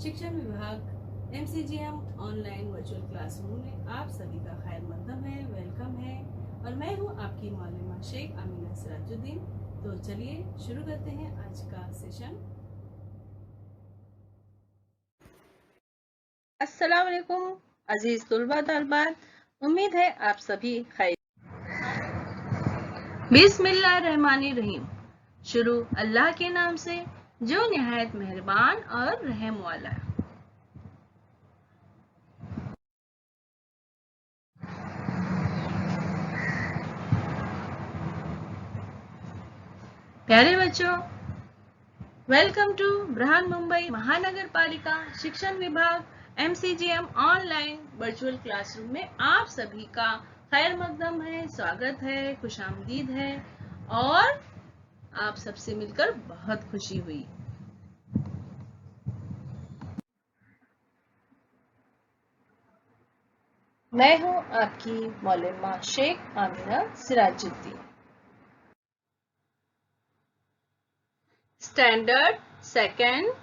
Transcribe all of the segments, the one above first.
शिक्षण विभाग MCGM online virtual classroom में आप सभी का खैर मकदम है, वेलकम है। और मैं हूं आपकी मौलमा शेख आमिना सिराजुद्दीन। तो चलिए शुरू करते हैं आज का सेशन। अस्सलाम वालेकुम अजीज तुलबा तलबात, उम्मीद है आप सभी खैर। बिस्मिल्लाहिर्रहमानिर्रहीम। शुरू अल्लाह के नाम से जो निहायत मेहरबान और रहम वाला है। प्यारे बच्चों, वेलकम टू बृहन मुंबई महानगर पालिका शिक्षण विभाग MCGM ऑनलाइन वर्चुअल क्लासरूम में आप सभी का खैर मकदम है, स्वागत है, खुशामदीद है और आप सबसे मिलकर बहुत खुशी हुई। मैं हूं आपकी मौलमा Sheikh Amina Sirajuddin. Standard second,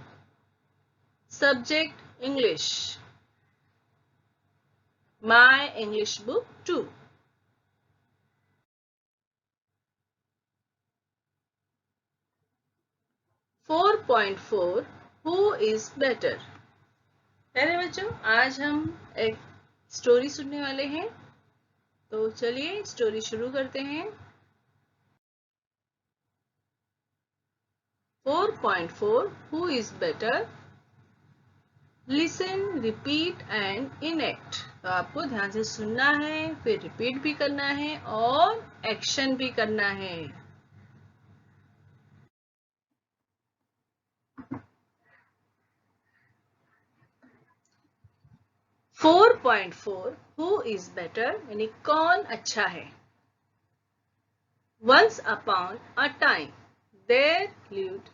subject English, my English book 2। Who is better? प्यारे बच्चों, आज हम एक स्टोरी सुनने वाले हैं। तो चलिए स्टोरी शुरू करते हैं। 4.4 Who is better? Listen, repeat and enact। तो आपको ध्यान से सुनना है, फिर रिपीट भी करना है और एक्शन भी करना है। Four point four Who is better यानी कौन अच्छा है। Once upon a time there lived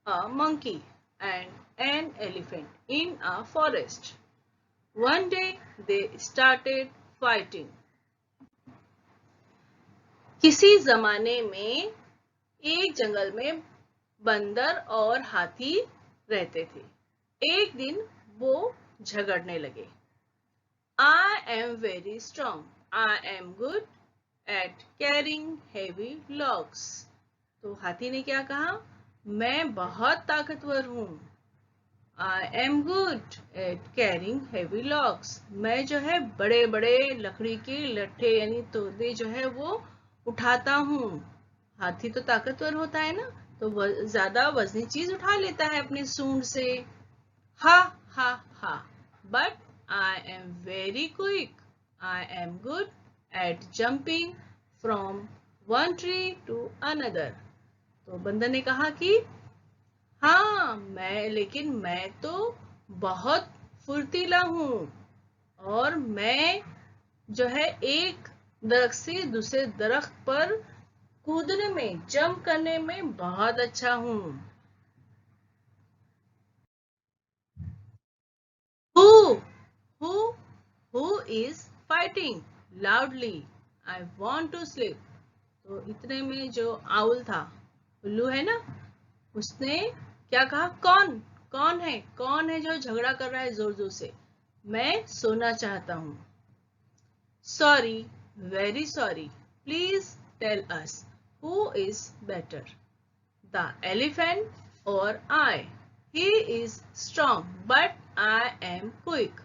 a monkey and an elephant in a forest. One day they started fighting. किसी जमाने में एक जंगल में बंदर और हाथी रहते थे। एक दिन वो झगड़ने लगे। I am very strong. I am good at carrying heavy logs. तो हाथी ने क्या कहा? मैं बहुत ताकतवर हूँ। I am good at carrying heavy logs. मैं जो है बड़े बड़े लकड़ी के लट्ठे यानी तोदे जो है वो उठाता हूँ। हाथी तो ताकतवर होता है ना, तो ज्यादा वजनी चीज उठा लेता है अपने सूंड से। हा हा हा। But I am very quick. I am good at jumping from one tree to another. तो बंदर ने कहा कि हाँ लेकिन मैं तो बहुत फुर्तीला हूँ और मैं जो है एक दरख्त से दूसरे दरख्त पर कूदने में, जंप करने में बहुत अच्छा हूँ। Who is fighting loudly? I want to sleep. तो इतने में जो आउल था, उल्लू है ना, उसने क्या कहा? कौन है जो झगड़ा कर रहा है जोर जोर से? मैं सोना चाहता हूँ। Sorry, very sorry, please tell us who is better, the elephant or I? He is strong but I am quick.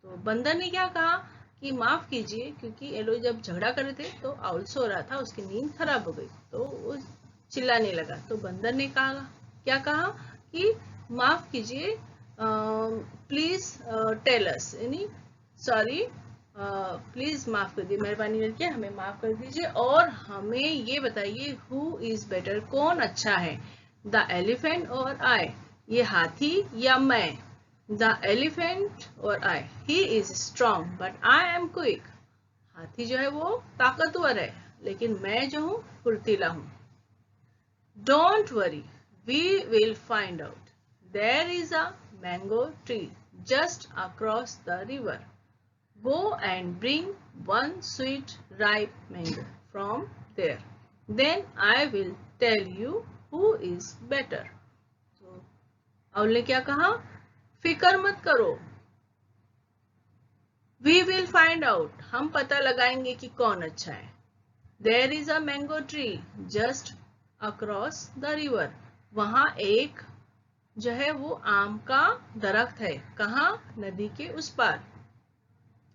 तो बंदर ने क्या कहा कि माफ कीजिए, क्योंकि ये लोग जब झगड़ा कर रहे थे तो आउल सो रहा था, उसकी नींद खराब हो गई तो वो चिल्लाने लगा। तो बंदर ने क्या कहा कि माफ कीजिए, प्लीज टेल अस यानी सॉरी, प्लीज माफ कर दीजिए, मेहरबानी करके हमें माफ कर दीजिए और हमें ये बताइए हु इज बेटर, कौन अच्छा है, द एलिफेंट और आई, ये हाथी या मैं। The elephant or I? He is strong, but I am quick. हाथी जो है वो ताकतवर है, लेकिन मैं जो हूँ फुर्तीला हूँ। Don't worry, we will find out. There is a mango tree just across the river. Go and bring one sweet ripe mango from there. Then I will tell you who is better. So, owl ने क्या कहा फिकर मत करो, we will find out, हम पता लगाएंगे कि कौन अच्छा है। There is a mango tree just across the river, वहां एक जो है वो आम का दरख्त है, कहाँ, नदी के उस पार।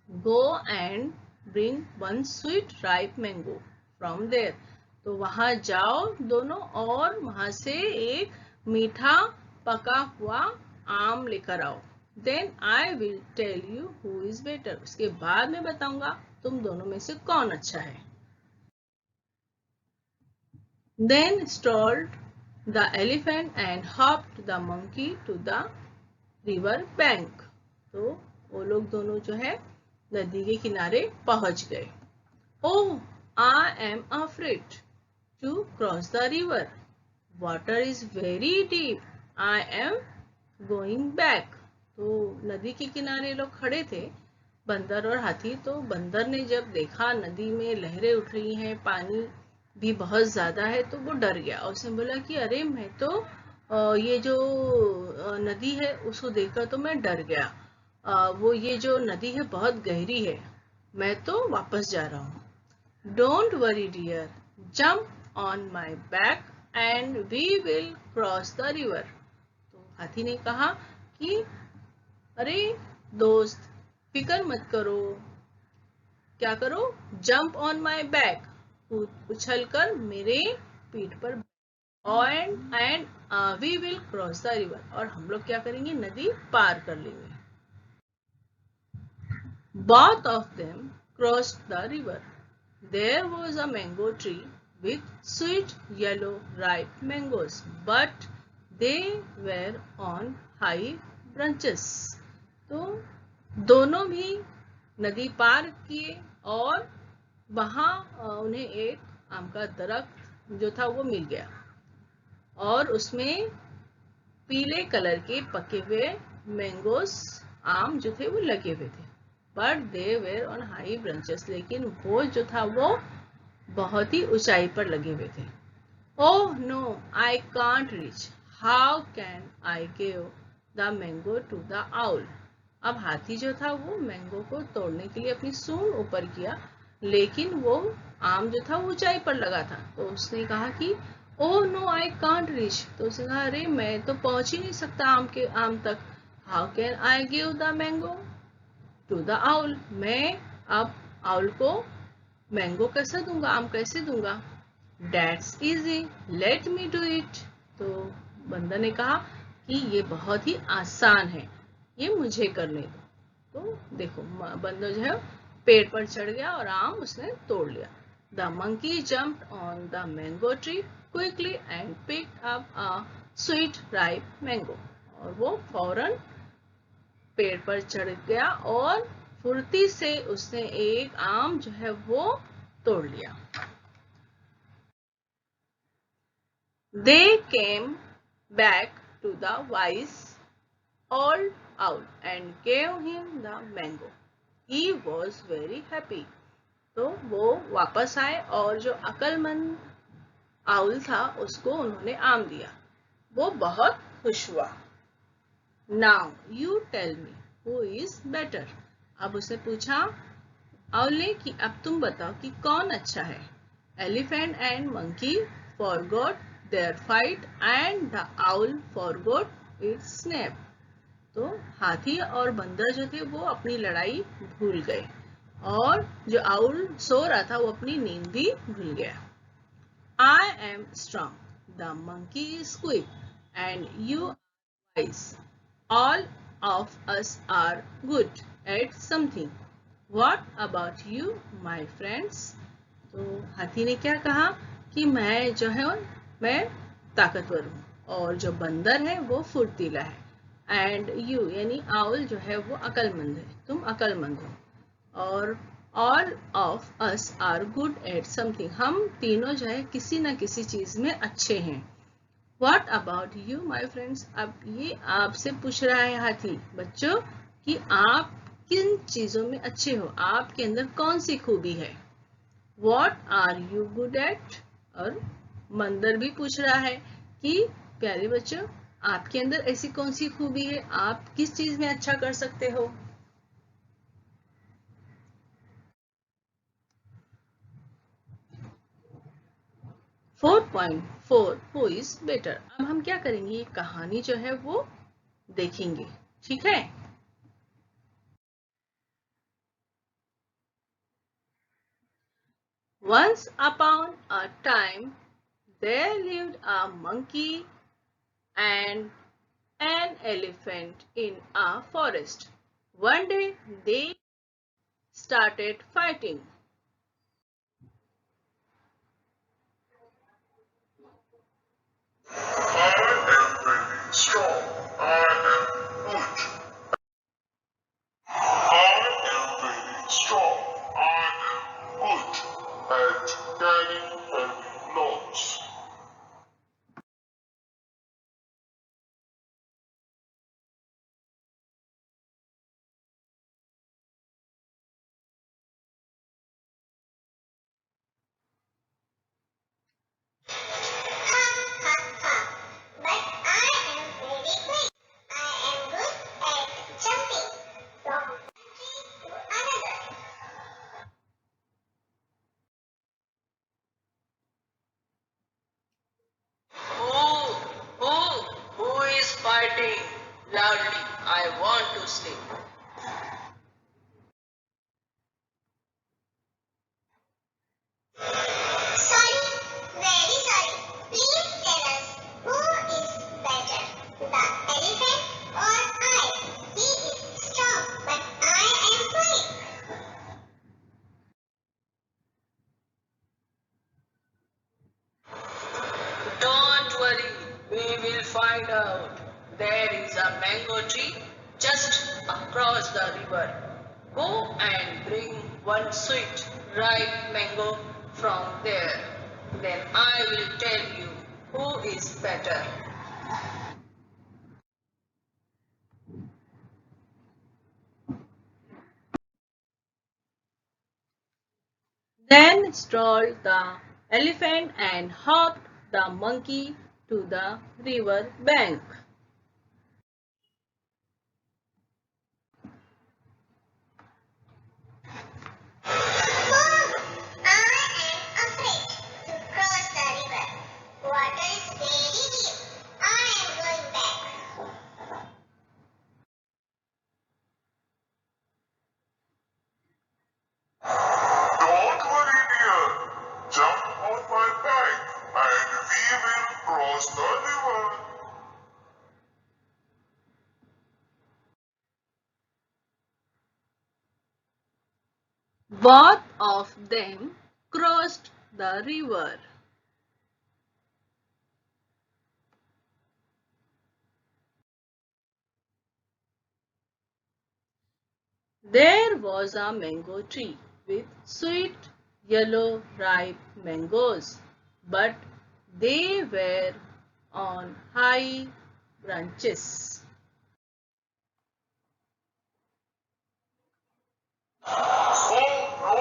Go and bring one sweet ripe mango from there, तो वहां जाओ दोनों और वहां से एक मीठा पका हुआ आम लेकर आओ। Then I will tell you who is better, उसके बाद मैं बताऊंगा तुम दोनों में से कौन अच्छा है। Then stalled the elephant and hopped the monkey to the river bank, तो वो लोग दोनों जो है नदी के किनारे पहुंच गए। Oh, I am afraid to cross the river, water is very deep, I am going back, तो नदी के किनारे लोग खड़े थे, बंदर और हाथी। तो बंदर ने जब देखा नदी में लहरें उठ रही हैं, पानी भी बहुत ज्यादा है, तो वो डर गया और उसने बोला कि अरे मैं तो ये जो नदी है उसको देखकर तो मैं डर गया, वो ये जो नदी है बहुत गहरी है, मैं तो वापस जा रहा हूँ। Don't worry dear, jump on my back and we will cross the river, तो हाथी ने कहा कि अरे दोस्त फिकर मत करो, क्या करो, जंप ऑन माई बैक, उछल कर मेरे पीठ पर, and we will cross the river, और हम लोग क्या करेंगे, नदी पार कर लेंगे। Both of them crossed the river. There was a mango tree with sweet yellow ripe mangoes, but they were on high branches. तो दोनों भी नदी पार किए और वहां उन्हें एक आम का दरख्त जो था वो मिल गया और उसमें पीले कलर के पके हुए मैंगोस आम जो थे वो लगे हुए थे। But they were on high branches, लेकिन वो जो था वो बहुत ही ऊंचाई पर लगे हुए थे। Oh no, I can't reach, how can I give the mango to the owl. अब हाथी जो था वो मैंगो को तोड़ने के लिए अपनी सूंड ऊपर किया, लेकिन वो आम जो था ऊंचाई पर लगा था, तो उसने कहा कि oh no I can't reach, तो उसने कहा अरे मैं तो पहुंच ही नहीं सकता आम तक। How can I give the mango to the owl, मैं अब आउल को मैंगो कैसे दूंगा, आम कैसे दूंगा। That's easy, let me do it, तो बंदर ने कहा कि ये बहुत ही आसान है, ये मुझे करने दो। तो देखो बंदर जो है पेड़ पर चढ़ गया और आम उसने तोड़ लिया। The monkey jumped on the mango tree quickly and picked up a sweet ripe mango, और वो फौरन पेड़ पर चढ़ गया और फुर्ती से उसने एक आम जो है वो तोड़ लिया। They came back to the wise old owl and gave him the mango. He was very happy. तो वो वापस आए और जो अक्लमंद आउल था उसको उन्होंने आम दिया, वो बहुत खुश हुआ। Now you tell me who is better. अब उसने पूछा आउल ने कि अब तुम बताओ कि कौन अच्छा है। Elephant and monkey forgot their fight and the owl forgot its nap. तो हाथी और बंदर जो थे वो अपनी लड़ाई भूल गए और जो आउल सो रहा था वो अपनी नींद भी भूल गया। I am strong, the monkey is quick, and you are wise. All of us are good at something. What about you, my friends? तो हाथी ने क्या कहा कि मैं जो है मैं ताकतवर हूँ और जो बंदर है वो फुर्तीला है, एंड यू यानी आउल जो है वो अक्लमंद है, तुम अक्लमंद हो, और all of us are good at something, हम तीनों जो है किसी न किसी चीज में अच्छे हैं। What about you my friends, अब ये आपसे पूछ रहा है हाथी बच्चों कि आप किन चीजों में अच्छे हो, आपके अंदर कौन सी खूबी है। What are you good at? और बंदर भी पूछ रहा है कि प्यारे बच्चों आपके अंदर ऐसी कौन सी खूबी है, आप किस चीज में अच्छा कर सकते हो? Four point four, who is better. अब हम क्या करेंगे, ये कहानी जो है वो देखेंगे, ठीक है? Once upon a time, there lived a monkey and an elephant in a forest. One day, they started fighting. I am very strong. I am good. I am very strong. I am good at carrying heavy loads. But I am very quick. I am good at jumping from one tree to another. Who is fighting loudly? I want to sleep. Sorry, very sorry. Please tell us who is better, the elephant or I? He is strong, but I am quick. Don't worry, we will find out. There is a mango tree just across the river. Go and bring one sweet, ripe mango from there. Then I will tell you who is better. Then strolled the elephant and hopped the monkey to the river bank. Mom, I am afraid to cross the river. Water is very deep. I am going back. Don't worry, dear. Jump on my back and we will cross the river. Both of them crossed the river. There was a mango tree with sweet yellow ripe mangoes, but they were on high branches. Oh no,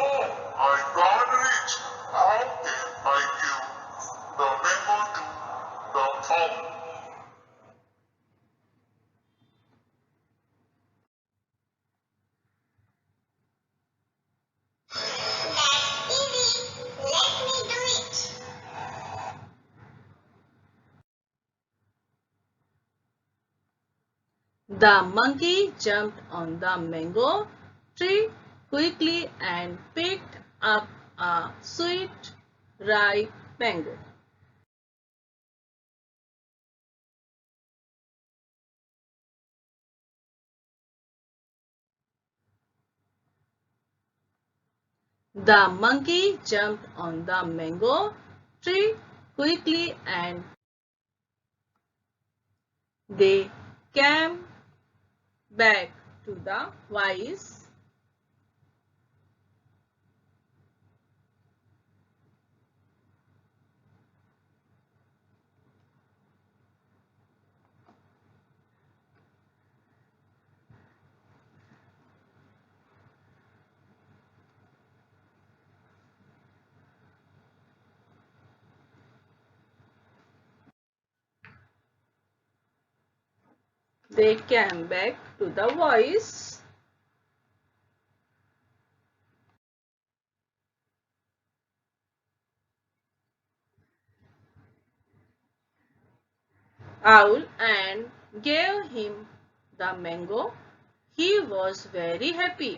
I can't reach. How can I give the mango to the owl? That's easy. Let me do it. The monkey jumped on the mango tree quickly and picked up a sweet ripe mango. The monkey jumped on the mango tree quickly and they came back to the wise. they came back to the voice. Owl and gave him the mango. He was very happy.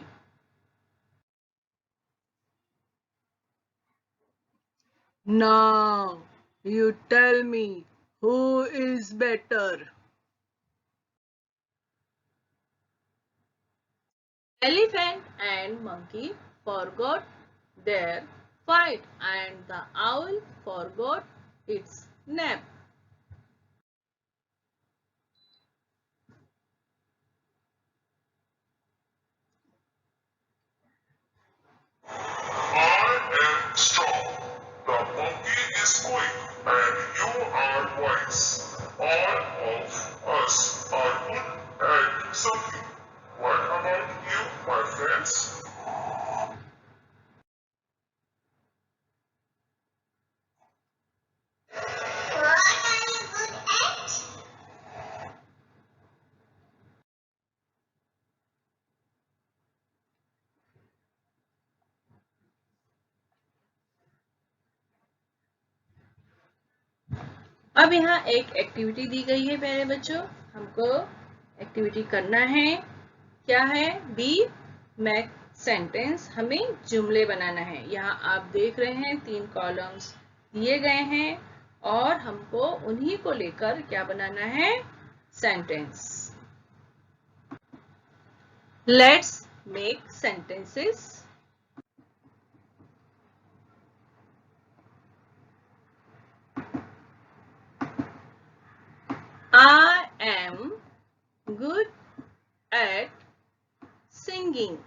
Now, you tell me who is better. Elephant and monkey forgot their fight and the owl forgot its nap. I am strong. The monkey is quick and you are wise. All of us are good at something. What about you, my friends? What are you good at? अब यहाँ एक activity दी गई है प्यारे बच्चों, हमको activity करना है। क्या है? बी मेक सेंटेंस, हमें जुमले बनाना है। यहाँ आप देख रहे हैं 3 कॉलम्स दिए गए हैं और हमको उन्हीं को लेकर क्या बनाना है? Sentence. Let's make sentences. I am good at singing.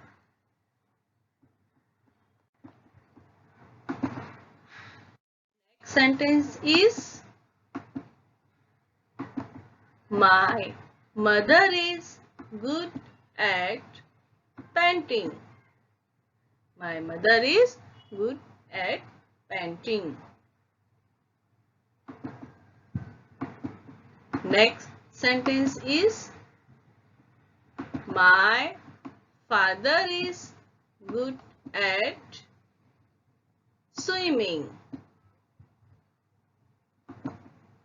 Next sentence is my mother is good at painting. My mother is good at painting. Next sentence is my father is good at swimming.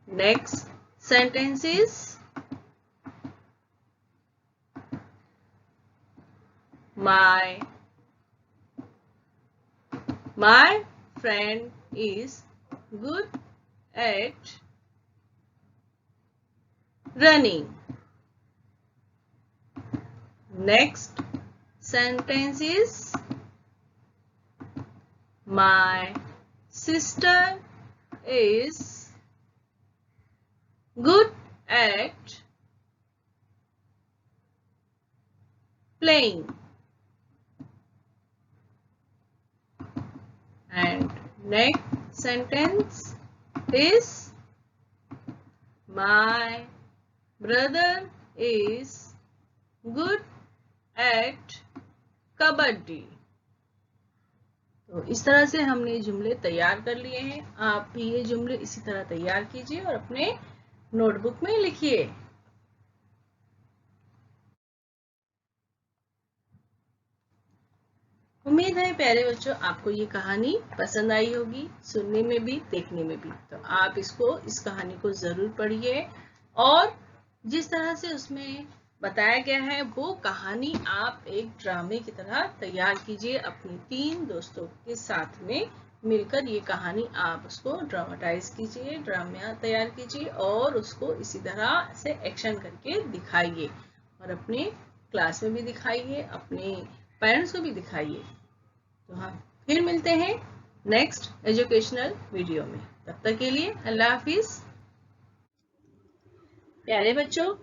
Next sentence is my friend is good at running. Next sentence is my sister is good at playing. And next sentence is my brother is good at kabaddi. तो इस तरह से हमने जुमले तैयार कर लिए हैं। आप भी ये जुमले इसी तरह तैयार कीजिए और अपने नोटबुक में लिखिए। उम्मीद है प्यारे बच्चों आपको ये कहानी पसंद आई होगी, सुनने में भी देखने में भी। तो आप इस कहानी को जरूर पढ़िए और जिस तरह से उसमें बताया गया है वो कहानी आप एक ड्रामे की तरह तैयार कीजिए। अपने 3 दोस्तों के साथ में मिलकर ये कहानी आप उसको ड्रामेटाइज कीजिए, ड्रामा तैयार कीजिए और उसको इसी तरह से एक्शन करके दिखाइए और अपने क्लास में भी दिखाइए, अपने पेरेंट्स को भी दिखाइए। तो हम फिर मिलते हैं नेक्स्ट एजुकेशनल वीडियो में। तब तक के लिए अल्लाह हाफिज। प्यारे बच्चों,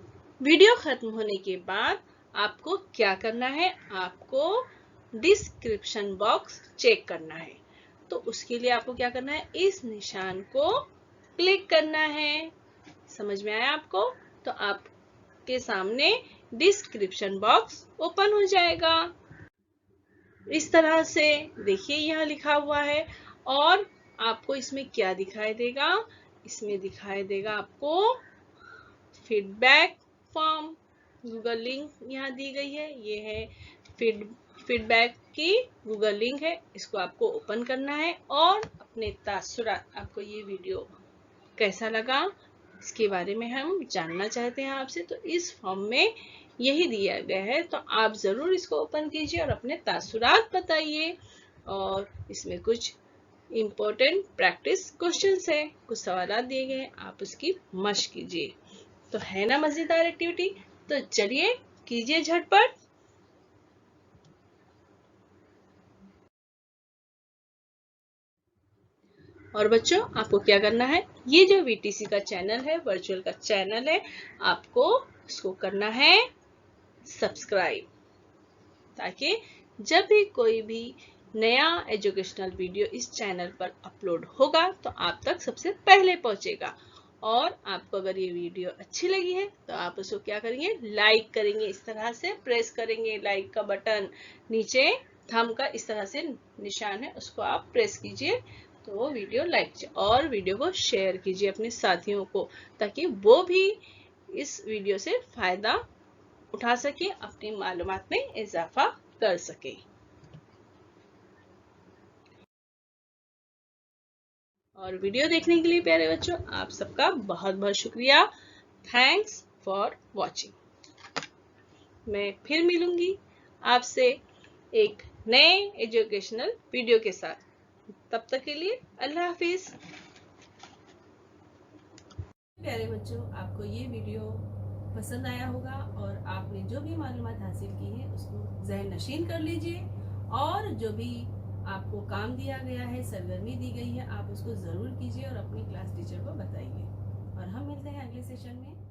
वीडियो खत्म होने के बाद आपको क्या करना है? आपको डिस्क्रिप्शन बॉक्स चेक करना है। तो उसके लिए आपको क्या करना है? इस निशान को क्लिक करना है। समझ में आया आपको? तो आपके सामने डिस्क्रिप्शन बॉक्स ओपन हो जाएगा। इस तरह से देखिए यहाँ लिखा हुआ है और आपको इसमें क्या दिखाई देगा? इसमें दिखाई देगा आपको फीडबैक फॉर्म। गूगल लिंक यहाँ दी गई है, ये है फीडबैक की गूगल लिंक है, इसको आपको ओपन करना है और अपने तासुरात, आपको ये वीडियो कैसा लगा इसके बारे में हम जानना चाहते हैं आपसे। तो इस फॉर्म में यही दिया गया है, तो आप ज़रूर इसको ओपन कीजिए और अपने तासुरात बताइए। और इसमें कुछ इम्पोर्टेंट प्रैक्टिस क्वेश्चंस है, कुछ सवाल दिए गए हैं, आप उसकी मशक कीजिए। तो है ना मजेदार एक्टिविटी? तो चलिए कीजिए झटपट। और बच्चों, आपको क्या करना है, ये जो वीटीसी का चैनल है, वर्चुअल का चैनल है, आपको इसको करना है सब्सक्राइब, ताकि जब भी कोई भी नया एजुकेशनल वीडियो इस चैनल पर अपलोड होगा तो आप तक सबसे पहले पहुंचेगा। और आपको अगर ये वीडियो अच्छी लगी है तो आप उसको क्या करेंगे, लाइक करेंगे, इस तरह से प्रेस करेंगे लाइक का बटन, नीचे थंब का इस तरह से निशान है, उसको आप प्रेस कीजिए तो वो वीडियो लाइक कीजिए। और वीडियो को शेयर कीजिए अपने साथियों को, ताकि वो भी इस वीडियो से फायदा उठा सके, अपनी मालूमात में इजाफा कर सके। और वीडियो देखने के लिए प्यारे बच्चों, आप सबका बहुत बहुत शुक्रिया। Thanks for watching. मैं फिर मिलूंगी आपसे एक नए एजुकेशनल वीडियो के साथ। तब तक के लिए अल्लाह हाफिज। प्यारे बच्चों, आपको ये वीडियो पसंद आया होगा और आपने जो भी मालूमात हासिल की है उसको ज़हन नशीन कर लीजिए। और जो भी आपको काम दिया गया है, सरगर्मी दी गई है, आप उसको ज़रूर कीजिए और अपनी क्लास टीचर को बताइए। और हम मिलते हैं अगले सेशन में।